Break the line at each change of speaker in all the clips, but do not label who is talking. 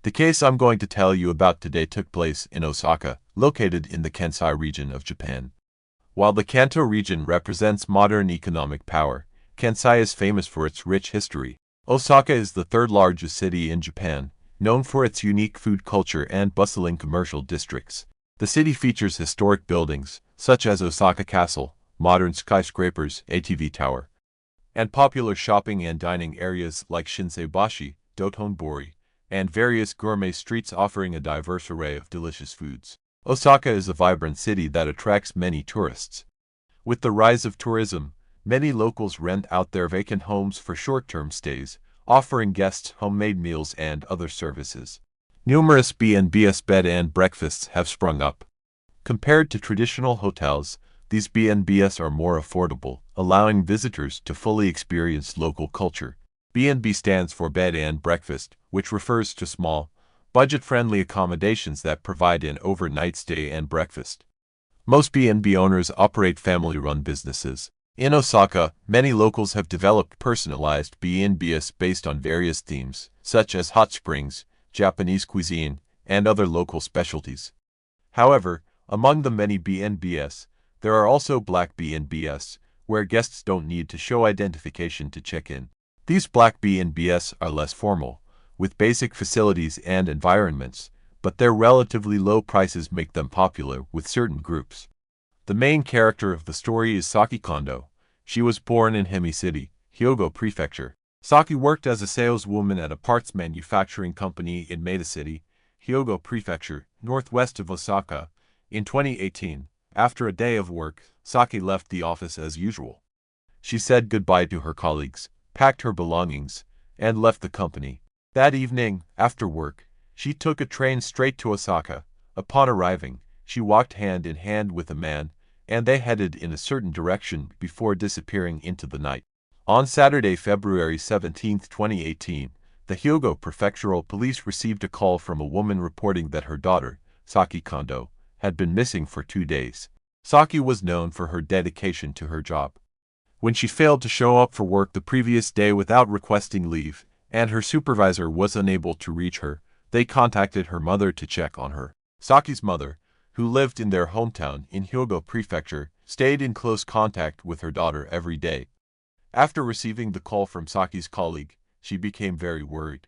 The case I'm going to tell you about today took place in Osaka, located in the Kansai region of Japan. While the Kanto region represents modern economic power, Kansai is famous for its rich history. Osaka is the third largest city in Japan, known for its unique food culture and bustling commercial districts. The city features historic buildings, such as Osaka Castle, modern skyscrapers, ATV Tower, and popular shopping and dining areas like Shinseibashi, Dotonbori, and various gourmet streets offering a diverse array of delicious foods. Osaka is a vibrant city that attracts many tourists. With the rise of tourism, many locals rent out their vacant homes for short-term stays, offering guests homemade meals and other services. Numerous B&Bs bed and breakfasts have sprung up. Compared to traditional hotels, these B&Bs are more affordable, allowing visitors to fully experience local culture. B&B stands for bed and breakfast, which refers to small, budget-friendly accommodations that provide an overnight stay and breakfast. Most B&B owners operate family-run businesses. In Osaka, many locals have developed personalized B&Bs based on various themes, such as hot springs, Japanese cuisine, and other local specialties. However, among the many B&Bs, there are also black B&Bs, where guests don't need to show identification to check in. These black B&Bs are less formal, with basic facilities and environments, but their relatively low prices make them popular with certain groups. The main character of the story is Saki Kondo. She was born in Hemi City, Hyogo Prefecture. Saki worked as a saleswoman at a parts manufacturing company in Maida City, Hyogo Prefecture, northwest of Osaka. In 2018, after a day of work, Saki left the office as usual. She said goodbye to her colleagues, packed her belongings, and left the company. That evening, after work, she took a train straight to Osaka. Upon arriving, she walked hand in hand with a man, and they headed in a certain direction before disappearing into the night. On Saturday, February 17, 2018, the Hyogo Prefectural Police received a call from a woman reporting that her daughter, Saki Kondo, had been missing for 2 days. Saki was known for her dedication to her job. When she failed to show up for work the previous day without requesting leave, and her supervisor was unable to reach her, they contacted her mother to check on her. Saki's mother, who lived in their hometown in Hyogo Prefecture, stayed in close contact with her daughter every day. After receiving the call from Saki's colleague, she became very worried.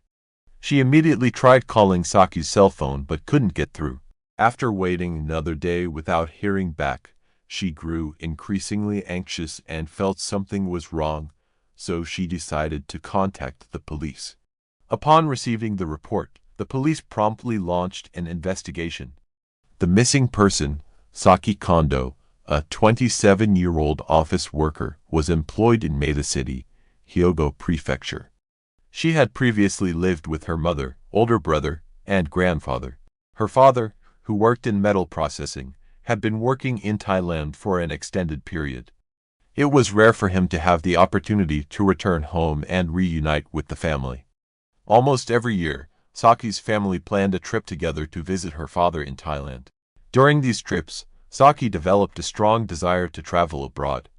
She immediately tried calling Saki's cell phone but couldn't get through. After waiting another day without hearing back, she grew increasingly anxious and felt something was wrong, so she decided to contact the police. Upon receiving the report, the police promptly launched an investigation. The missing person, Saki Kondo, a 27-year-old office worker, was employed in Maida City, Hyogo Prefecture. She had previously lived with her mother, older brother, and grandfather. Her father, who worked in metal processing, had been working in Thailand for an extended period. It was rare for him to have the opportunity to return home and reunite with the family. Almost every year, Saki's family planned a trip together to visit her father in Thailand. During these trips, Saki developed a strong desire to travel abroad.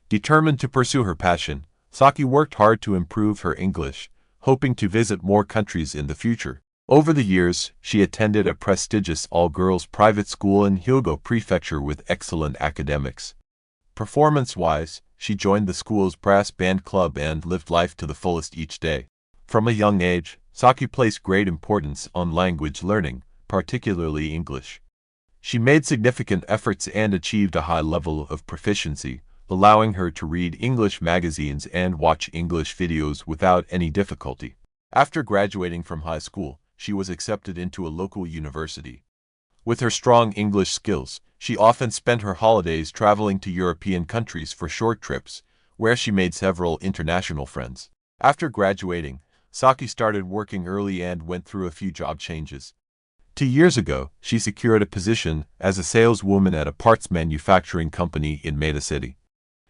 Determined to pursue her passion, Saki worked hard to improve her English, hoping to visit more countries in the future. Over the years, she attended a prestigious all-girls private school in Hyogo Prefecture with excellent academics. Performance-wise, she joined the school's brass band club and lived life to the fullest each day. From a young age, Saki placed great importance on language learning, particularly English. She made significant efforts and achieved a high level of proficiency, allowing her to read English magazines and watch English videos without any difficulty. After graduating from high school, she was accepted into a local university. With her strong English skills, she often spent her holidays traveling to European countries for short trips, where she made several international friends. After graduating, Saki started working early and went through a few job changes. 2 years ago, she secured a position as a saleswoman at a parts manufacturing company in Maida City.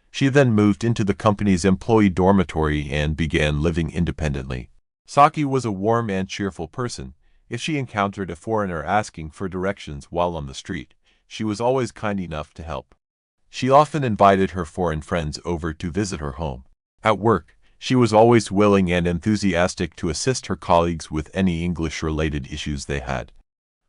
She then moved into the company's employee dormitory and began living independently. Saki was a warm and cheerful person. If she encountered a foreigner asking for directions while on the street, she was always kind enough to help. She often invited her foreign friends over to visit her home. At work, She was always willing and enthusiastic to assist her colleagues with any English-related issues they had.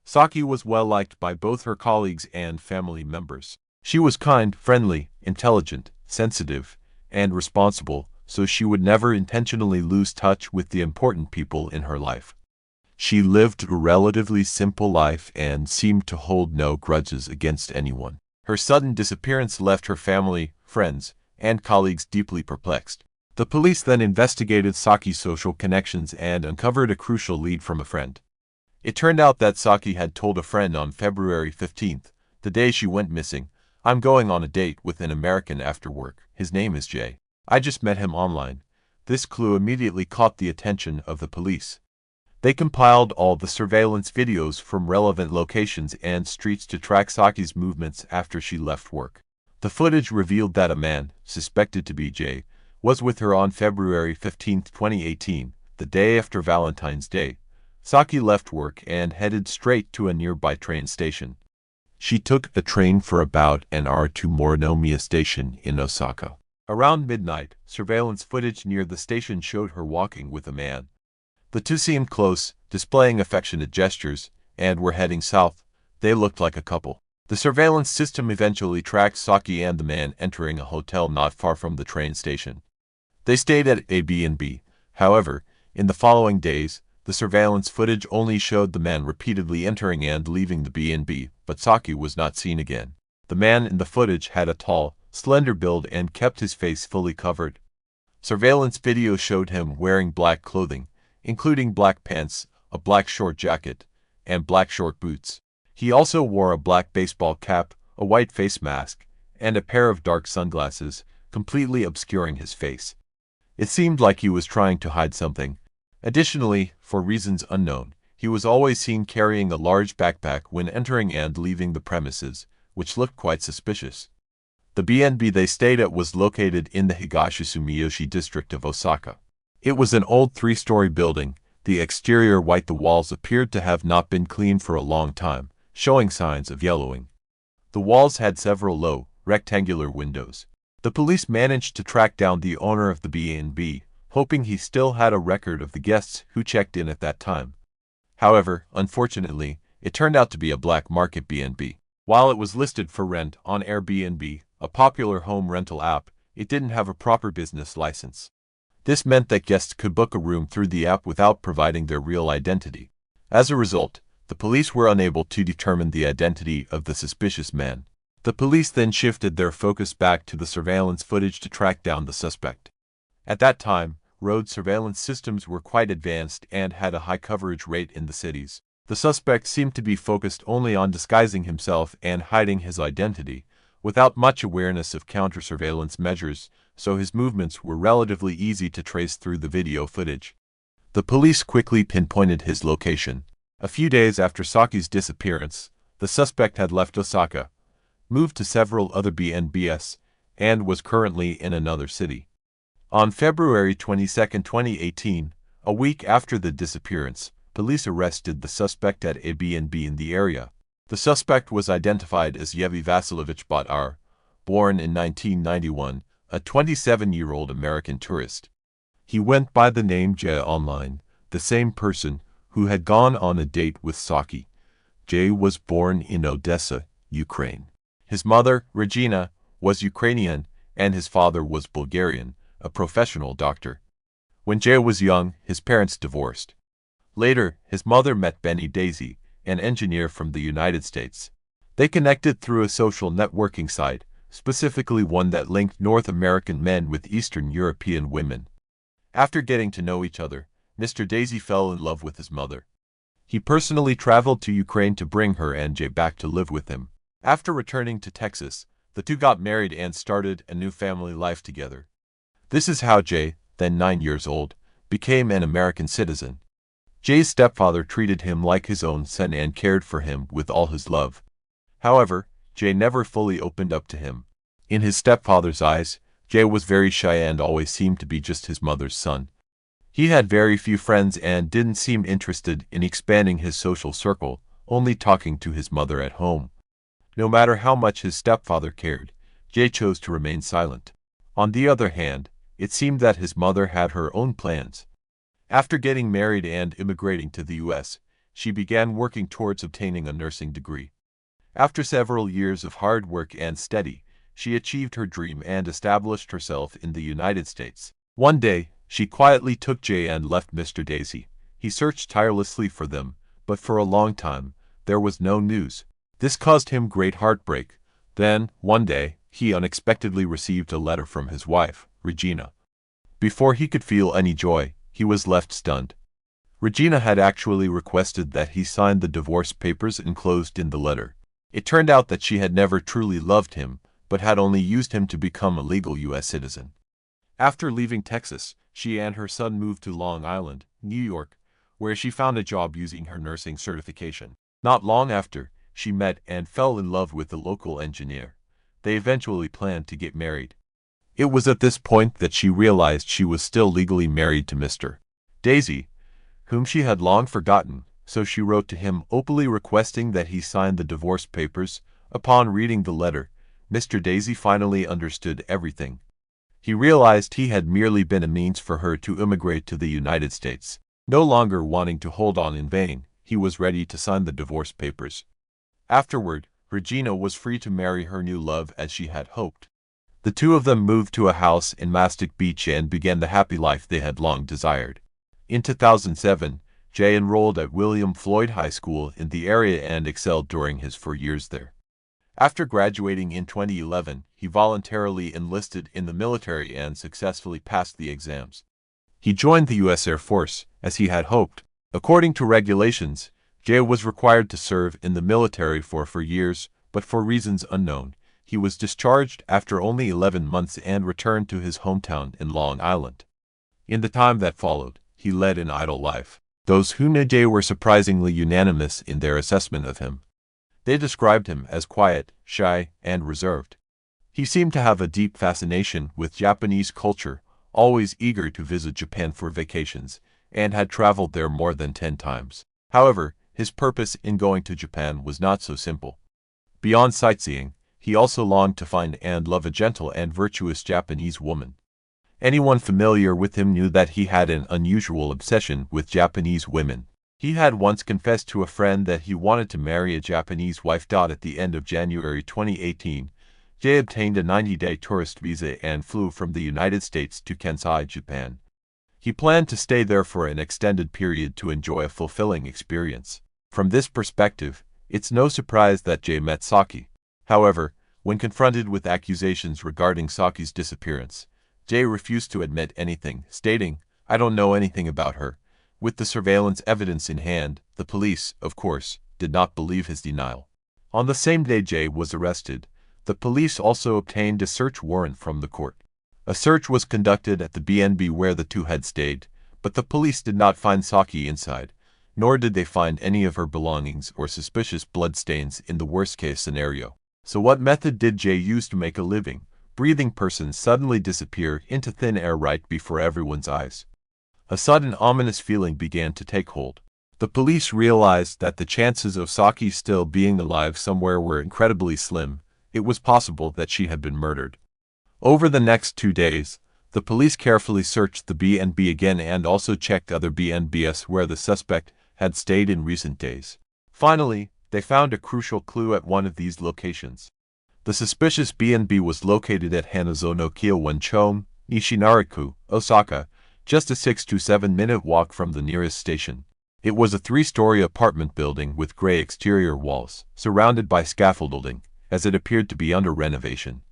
Saki was well liked by both her colleagues and family members. She was kind, friendly, intelligent, sensitive, and responsible, so she would never intentionally lose touch with the important people in her life. She lived a relatively simple life and seemed to hold no grudges against anyone. Her sudden disappearance left her family, friends, and colleagues deeply perplexed. The police then investigated Saki's social connections and uncovered a crucial lead from a friend. It turned out that Saki had told a friend on February 15th, the day she went missing, "I'm going on a date with an American after work. His name is Jay. I just met him online." This clue immediately caught the attention of the police. They compiled all the surveillance videos from relevant locations and streets to track Saki's movements after she left work. The footage revealed that a man, suspected to be Jay, was with her on February 15, 2018, the day after Valentine's Day. Saki left work and headed straight to a nearby train station. She took a train for about an hour to Morinomiya Station in Osaka. Around midnight, surveillance footage near the station showed her walking with a man. The two seemed close, displaying affectionate gestures, and were heading south. They looked like a couple. The surveillance system eventually tracked Saki and the man entering a hotel not far from the train station. They stayed at a B&B. However, in the following days, the surveillance footage only showed the man repeatedly entering and leaving the B&B, but Saki was not seen again. The man in the footage had a tall, slender build and kept his face fully covered. Surveillance video showed him wearing black clothing, including black pants, a black short jacket, and black short boots. He also wore a black baseball cap, a white face mask, and a pair of dark sunglasses, completely obscuring his face. It seemed like he was trying to hide something. Additionally, for reasons unknown, he was always seen carrying a large backpack when entering and leaving the premises, which looked quite suspicious. The B&B they stayed at was located in the Higashisumiyoshi district of Osaka. It was an old three-story building. The exterior white, the walls appeared to have not been cleaned for a long time, showing signs of yellowing. The walls had several low, rectangular windows. The police managed to track down the owner of the B&B, hoping he still had a record of the guests who checked in at that time. However, unfortunately, it turned out to be a black market B&B. While it was listed for rent on Airbnb, a popular home rental app, it didn't have a proper business license. This meant that guests could book a room through the app without providing their real identity. As a result, the police were unable to determine the identity of the suspicious man. The police then shifted their focus back to the surveillance footage to track down the suspect. At that time, road surveillance systems were quite advanced and had a high coverage rate in the cities. The suspect seemed to be focused only on disguising himself and hiding his identity, without much awareness of counter-surveillance measures, so his movements were relatively easy to trace through the video footage. The police quickly pinpointed his location. A few days after Saki's disappearance, the suspect had left Osaka, moved to several other B&Bs, and was currently in another city. On February 22, 2018, a week after the disappearance, police arrested the suspect at a B&B in the area. The suspect was identified as Yevgeny Vasilovich Botar, born in 1991, a 27-year-old American tourist. He went by the name Jay online, the same person who had gone on a date with Saki. Jay was born in Odessa, Ukraine. His mother, Regina, was Ukrainian, and his father was Bulgarian, a professional doctor. When Jay was young, his parents divorced. Later, his mother met Benny Daisy, an engineer from the United States. They connected through a social networking site, specifically one that linked North American men with Eastern European women. After getting to know each other, Mr. Daisy fell in love with his mother. He personally traveled to Ukraine to bring her and Jay back to live with him. After returning to Texas, the two got married and started a new family life together. This is how Jay, then 9 years old, became an American citizen. Jay's stepfather treated him like his own son and cared for him with all his love. However, Jay never fully opened up to him. In his stepfather's eyes, Jay was very shy and always seemed to be just his mother's son. He had very few friends and didn't seem interested in expanding his social circle, only talking to his mother at home. No matter how much his stepfather cared, Jay chose to remain silent. On the other hand, It seemed that his mother had her own plans. After getting married and immigrating to the U.S., she began working towards obtaining a nursing degree. After several years of hard work and study, she achieved her dream and established herself in the United States. One day, she quietly took Jay and left Mr. Daisy. He searched tirelessly for them, but for a long time, there was no news. This caused him great heartbreak. Then, one day, he unexpectedly received a letter from his wife, Regina. Before he could feel any joy, he was left stunned. Regina had actually requested that he sign the divorce papers enclosed in the letter. It turned out that she had never truly loved him, but had only used him to become a legal U.S. citizen. After leaving Texas, she and her son moved to Long Island, New York, where she found a job using her nursing certification. Not long after, she met and fell in love with a local engineer. They eventually planned to get married. It was at this point that she realized she was still legally married to Mr. Daisy, whom she had long forgotten, so she wrote to him openly requesting that he sign the divorce papers. Upon reading the letter, Mr. Daisy finally understood everything. He realized he had merely been a means for her to immigrate to the United States. No longer wanting to hold on in vain, he was ready to sign the divorce papers. Afterward, Regina was free to marry her new love as she had hoped. The two of them moved to a house in Mastic Beach and began the happy life they had long desired. In 2007, Jay enrolled at William Floyd High School in the area and excelled during his 4 years there. After graduating in 2011, he voluntarily enlisted in the military and successfully passed the exams. He joined the U.S. Air Force, as he had hoped. According to regulations, Jay was required to serve in the military for 4 years, but for reasons unknown, he was discharged after only 11 months and returned to his hometown in Long Island. In the time that followed, he led an idle life. Those who knew Jay were surprisingly unanimous in their assessment of him. They described him as quiet, shy, and reserved. He seemed to have a deep fascination with Japanese culture, always eager to visit Japan for vacations, and had traveled there more than 10 times. However, his purpose in going to Japan was not so simple. Beyond sightseeing, he also longed to find and love a gentle and virtuous Japanese woman. Anyone familiar with him knew that he had an unusual obsession with Japanese women. He had once confessed to a friend that he wanted to marry a Japanese wife. At the end of January 2018, Jay obtained a 90-day tourist visa and flew from the United States to Kansai, Japan. He planned to stay there for an extended period to enjoy a fulfilling experience. From this perspective, it's no surprise that Jay met Saki. However, when confronted with accusations regarding Saki's disappearance, Jay refused to admit anything, stating, "I don't know anything about her." With the surveillance evidence in hand, the police, of course, did not believe his denial. On the same day Jay was arrested, the police also obtained a search warrant from the court. A search was conducted at the B&B where the two had stayed, but the police did not find Saki inside, nor did they find any of her belongings or suspicious bloodstains in the worst-case scenario. So what method did Jay use to make a living? Breathing person suddenly disappear into thin air right before everyone's eyes. A sudden ominous feeling began to take hold. The police realized that the chances of Saki still being alive somewhere were incredibly slim. It was possible that she had been murdered. Over the next 2 days, the police carefully searched the B&B again and also checked other B&Bs where the suspect had stayed in recent days. Finally, they found a crucial clue at one of these locations. The suspicious B&B was located at Hanazono-Kyo 1-chome, Nishinariku, Osaka, just a 6 to 7 minute walk from the nearest station. It was a 3-story apartment building with gray exterior walls, surrounded by scaffolding, as it appeared to be under renovation.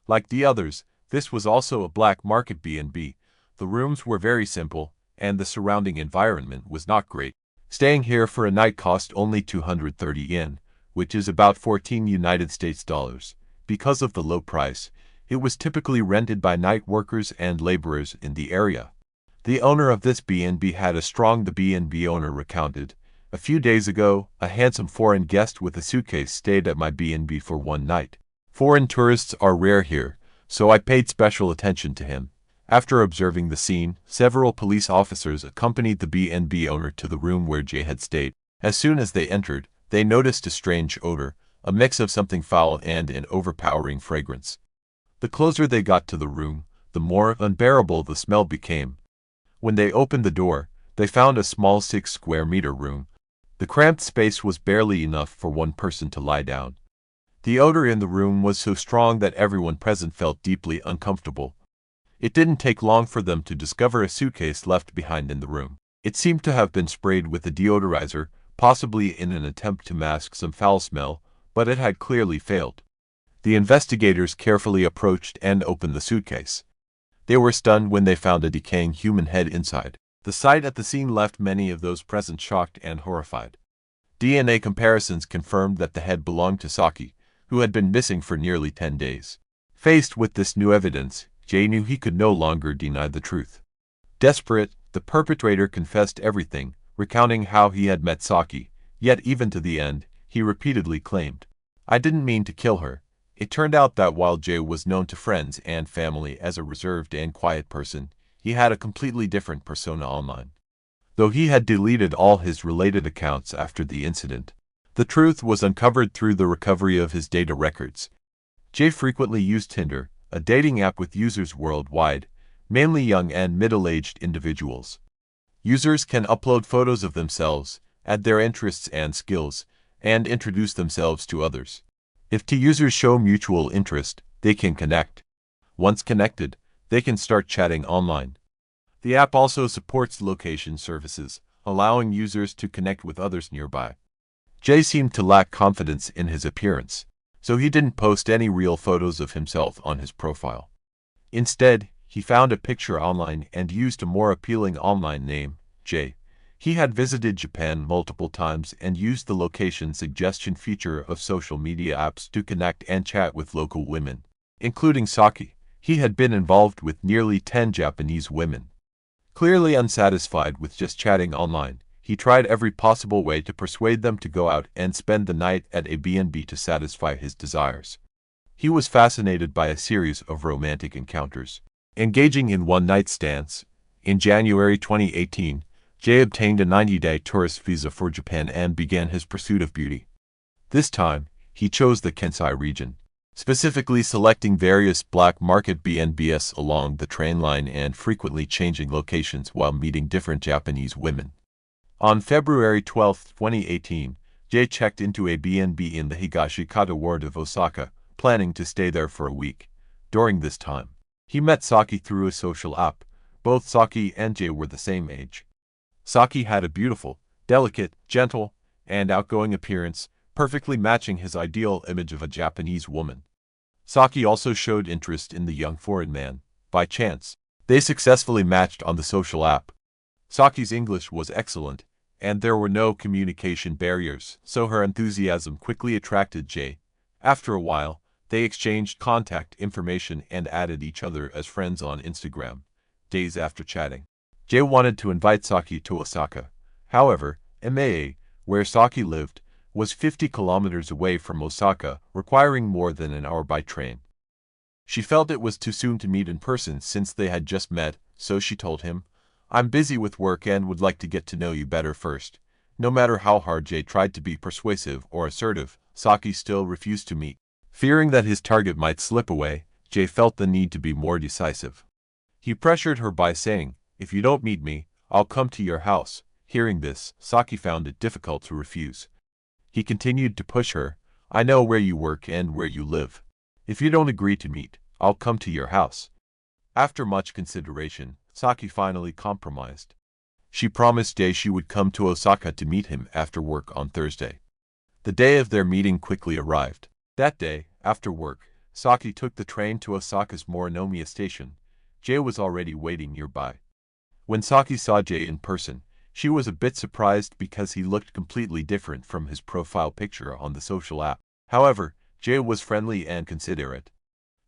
Like the others, this was also a black market B&B. The rooms were very simple, and the surrounding environment was not great. Staying here for a night cost only 230 yen, which is about 14 United States dollars. Because of the low price, it was typically rented by night workers and laborers in the area. The owner of this B&B had a strong the B&B owner recounted. "A few days ago, a handsome foreign guest with a suitcase stayed at my B&B for one night. Foreign tourists are rare here, so I paid special attention to him." After observing the scene, several police officers accompanied the B&B owner to the room where Jay had stayed. As soon as they entered, they noticed a strange odor, a mix of something foul and an overpowering fragrance. The closer they got to the room, the more unbearable the smell became. When they opened the door, they found a small 6-square-meter room. The cramped space was barely enough for one person to lie down. The odor in the room was so strong that everyone present felt deeply uncomfortable. It didn't take long for them to discover a suitcase left behind in the room. It seemed to have been sprayed with a deodorizer, possibly in an attempt to mask some foul smell, but it had clearly failed. The investigators carefully approached and opened the suitcase. They were stunned when they found a decaying human head inside. The sight at the scene left many of those present shocked and horrified. DNA comparisons confirmed that the head belonged to Saki, who had been missing for nearly 10 days. Faced with this new evidence, Jay knew he could no longer deny the truth. Desperate, the perpetrator confessed everything, recounting how he had met Saki, yet even to the end, he repeatedly claimed, "I didn't mean to kill her." It turned out that while Jay was known to friends and family as a reserved and quiet person, he had a completely different persona online. Though he had deleted all his related accounts after the incident, the truth was uncovered through the recovery of his data records. Jay frequently used Tinder, a dating app with users worldwide, mainly young and middle-aged individuals. Users can upload photos of themselves, add their interests and skills, and introduce themselves to others. If two users show mutual interest, they can connect. Once connected, they can start chatting online. The app also supports location services, allowing users to connect with others nearby. Jay seemed to lack confidence in his appearance, so he didn't post any real photos of himself on his profile. Instead, he found a picture online and used a more appealing online name, Jay. He had visited Japan multiple times and used the location suggestion feature of social media apps to connect and chat with local women, including Saki. He had been involved with nearly 10 Japanese women. Clearly unsatisfied with just chatting online, he tried every possible way to persuade them to go out and spend the night at a B&B to satisfy his desires. He was fascinated by a series of romantic encounters, engaging in one-night stands. In January 2018, Jay obtained a 90-day tourist visa for Japan and began his pursuit of beauty. This time, he chose the Kansai region, specifically selecting various black market B&Bs along the train line and frequently changing locations while meeting different Japanese women. On February 12, 2018, Jay checked into a B&B in the Higashikata ward of Osaka, planning to stay there for a week. During this time, he met Saki through a social app. Both Saki and Jay were the same age. Saki had a beautiful, delicate, gentle, and outgoing appearance, perfectly matching his ideal image of a Japanese woman. Saki also showed interest in the young foreign man. By chance, they successfully matched on the social app. Saki's English was excellent, and there were no communication barriers, so her enthusiasm quickly attracted Jay. After a while, they exchanged contact information and added each other as friends on Instagram. Days after chatting, Jay wanted to invite Saki to Osaka. However, Maa, where Saki lived, was 50 kilometers away from Osaka, requiring more than an hour by train. She felt it was too soon to meet in person since they had just met, so she told him, "I'm busy with work and would like to get to know you better first." No matter how hard Jay tried to be persuasive or assertive, Saki still refused to meet. Fearing that his target might slip away, Jay felt the need to be more decisive. He pressured her by saying, "If you don't meet me, I'll come to your house." Hearing this, Saki found it difficult to refuse. He continued to push her, "I know where you work and where you live. If you don't agree to meet, I'll come to your house." After much consideration, Saki finally compromised. She promised Jay she would come to Osaka to meet him after work on Thursday. The day of their meeting quickly arrived. That day, after work, Saki took the train to Osaka's Morinomiya station. Jay was already waiting nearby. When Saki saw Jay in person, she was a bit surprised because he looked completely different from his profile picture on the social app. However, Jay was friendly and considerate.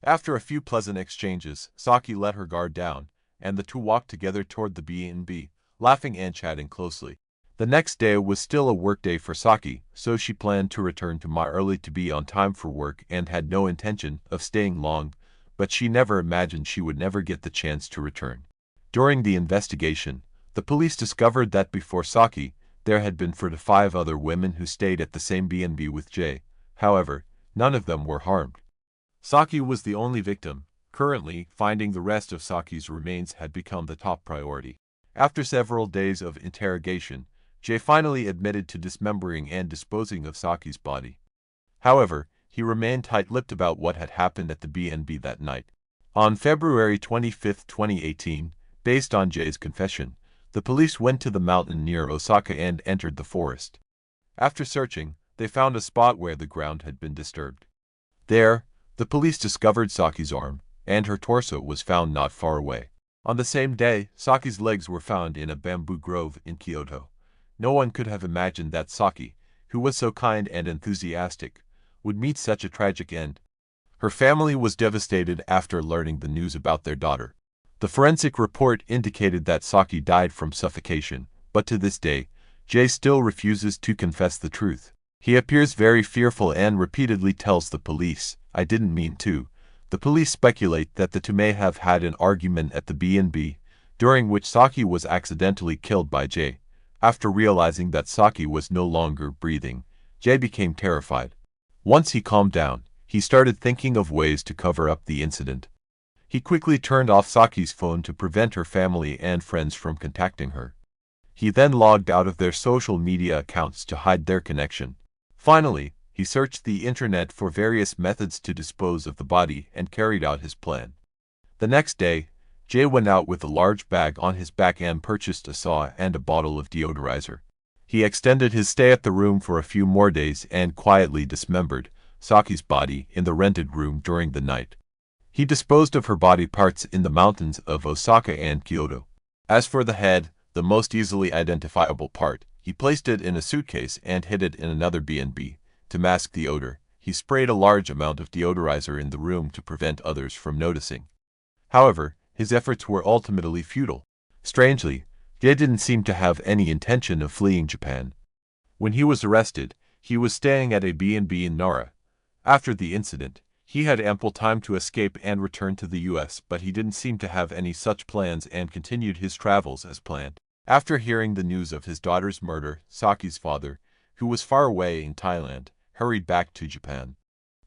After a few pleasant exchanges, Saki let her guard down, and the two walked together toward the B&B, laughing and chatting closely. The next day was still a workday for Saki, so she planned to return to Ma early to be on time for work and had no intention of staying long, but she never imagined she would never get the chance to return. During the investigation, the police discovered that before Saki, there had been 4 to 5 other women who stayed at the same B&B with Jay. However, none of them were harmed. Saki was the only victim, Currently, finding the rest of Saki's remains had become the top priority. After several days of interrogation, Jay finally admitted to dismembering and disposing of Saki's body. However, he remained tight-lipped about what had happened at the B&B that night. On February 25, 2018, based on Jay's confession, the police went to the mountain near Osaka and entered the forest. After searching, they found a spot where the ground had been disturbed. There, the police discovered Saki's arm, and her torso was found not far away. On the same day, Saki's legs were found in a bamboo grove in Kyoto. No one could have imagined that Saki, who was so kind and enthusiastic, would meet such a tragic end. Her family was devastated after learning the news about their daughter. The forensic report indicated that Saki died from suffocation, but to this day, Jay still refuses to confess the truth. He appears very fearful and repeatedly tells the police, "I didn't mean to." The police speculate that the two may have had an argument at the B&B, during which Saki was accidentally killed by Jay. After realizing that Saki was no longer breathing, Jay became terrified. Once he calmed down, he started thinking of ways to cover up the incident. He quickly turned off Saki's phone to prevent her family and friends from contacting her. He then logged out of their social media accounts to hide their connection. Finally, he searched the internet for various methods to dispose of the body and carried out his plan. The next day, Jay went out with a large bag on his back and purchased a saw and a bottle of deodorizer. He extended his stay at the room for a few more days and quietly dismembered Saki's body in the rented room during the night. He disposed of her body parts in the mountains of Osaka and Kyoto. As for the head, the most easily identifiable part, he placed it in a suitcase and hid it in another B&B. To mask the odor, he sprayed a large amount of deodorizer in the room to prevent others from noticing. However, his efforts were ultimately futile. Strangely, Jay didn't seem to have any intention of fleeing Japan. When he was arrested, he was staying at a B&B in Nara. After the incident, he had ample time to escape and return to the US, but he didn't seem to have any such plans and continued his travels as planned. After hearing the news of his daughter's murder, Saki's father, who was far away in Thailand, hurried back to Japan.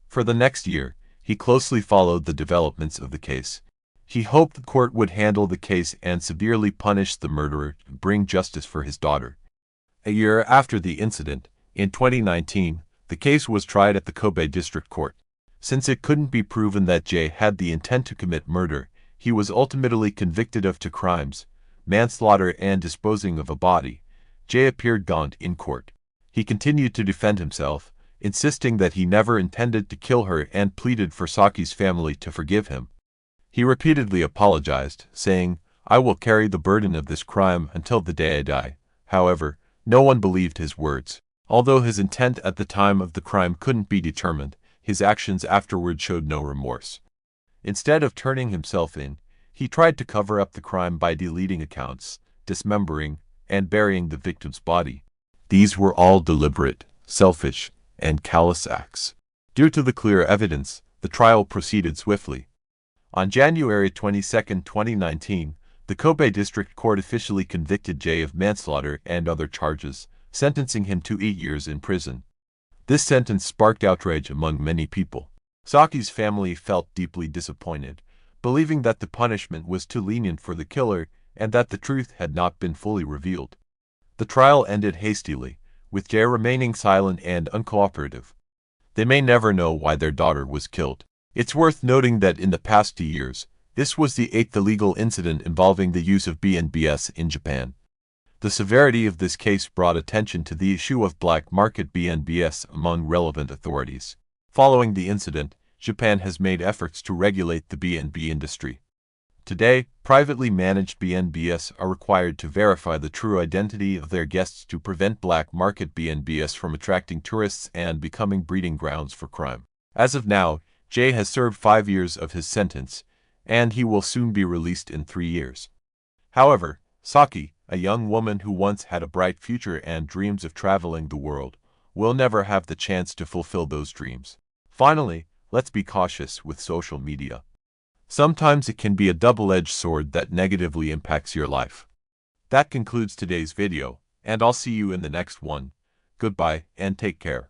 For the next year, he closely followed the developments of the case. He hoped the court would handle the case and severely punish the murderer to bring justice for his daughter. A year after the incident, in 2019, the case was tried at the Kobe District Court. Since it couldn't be proven that Jay had the intent to commit murder, he was ultimately convicted of two crimes, manslaughter and disposing of a body. Jay appeared gaunt in court. He continued to defend himself, insisting that he never intended to kill her and pleaded for Saki's family to forgive him. He repeatedly apologized, saying, "I will carry the burden of this crime until the day I die." However, no one believed his words. Although his intent at the time of the crime couldn't be determined, his actions afterward showed no remorse. Instead of turning himself in, he tried to cover up the crime by deleting accounts, dismembering, and burying the victim's body. These were all deliberate, selfish, and callous acts. Due to the clear evidence, the trial proceeded swiftly. On January 22, 2019, the Kobe District Court officially convicted Jay of manslaughter and other charges, sentencing him to 8 years in prison. This sentence sparked outrage among many people. Saki's family felt deeply disappointed, believing that the punishment was too lenient for the killer and that the truth had not been fully revealed. The trial ended hastily, with Jay remaining silent and uncooperative. They may never know why their daughter was killed. It's worth noting that in the past 2 years, this was the 8th illegal incident involving the use of B&Bs in Japan. The severity of this case brought attention to the issue of black market B&Bs among relevant authorities. Following the incident, Japan has made efforts to regulate the B&B industry. Today, privately managed B&Bs are required to verify the true identity of their guests to prevent black market B&Bs from attracting tourists and becoming breeding grounds for crime. As of now, Jay has served 5 years of his sentence, and he will soon be released in 3 years. However, Saki, a young woman who once had a bright future and dreams of traveling the world, will never have the chance to fulfill those dreams. Finally, let's be cautious with social media. Sometimes it can be a double-edged sword that negatively impacts your life. That concludes today's video, and I'll see you in the next one. Goodbye and take care.